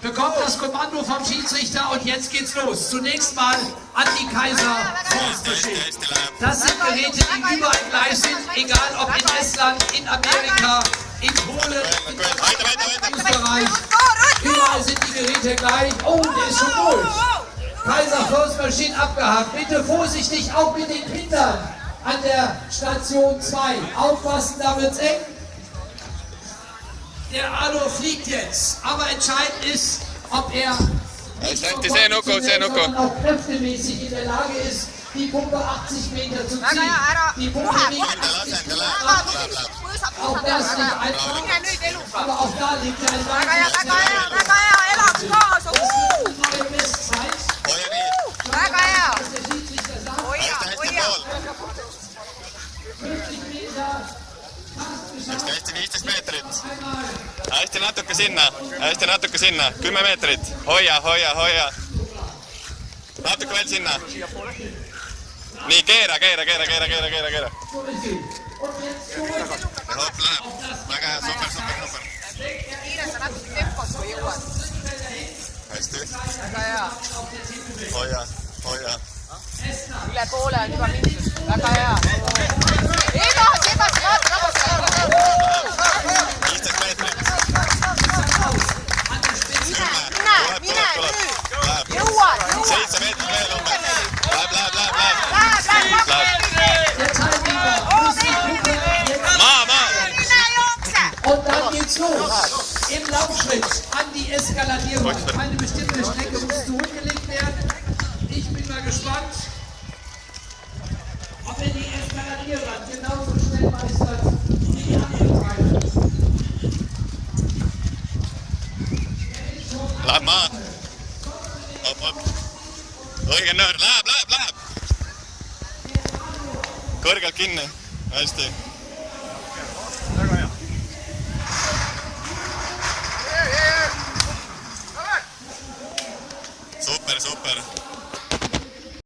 bekommt das Kommando vom Schiedsrichter und jetzt geht's los. Zunächst mal Andi Kaiser. Das sind Geräte, die überall gleich sind, egal ob in Estland, in Amerika, in Polen, in Österreich. Überall sind die Geräte gleich. Oh, der ist schon durch. Kaiser First Machine abgehakt. Bitte vorsichtig, auch mit den Kindern an der Station 2. Aufpassen, da wird's eng. Der Alo fliegt jetzt, aber entscheidend ist, ob er nicht nur konditionell, sondern auch kräftemäßig in der Lage ist, die Pumpe 80 Meter zu ziehen. Die Pumpe liegt 80 Meter. Auch das nicht einfach, aber auch da liegt er ein Das ist eine neue Bestzeit. Was der Schiedsrichter sagt. 50 Meter. Hästi 15 meetrit. Hästi natuke sinna. 10 meetrit. Hoia. Natuke veel sinna. Nii, keera. Hopp, läheb. Väga hea, super. Kiiresta natuke tempos, kui jõuad. Hästi. Väga hea. Hoia. Üle poole on juba mindud. Väga hea. Edasi, vaata. 15 meetrit. Mine nüüd. Jõuad. 7 meetrit veel umbes. Läheb. Der Teilnehmer muss die Pumpe jetzt. Maa. Und dann geht's los. Im Laufschritt an die Eskaladierung. Eine bestimmte Strecke muss zurückgelegt werden. Ich bin mal gespannt, ob er die Eskaladierwand genauso schnell meistert wie die anderen Teile. Läheb maa. Hopp. Õige nöör. Läheb. Kõrgelt kinni. Hästi.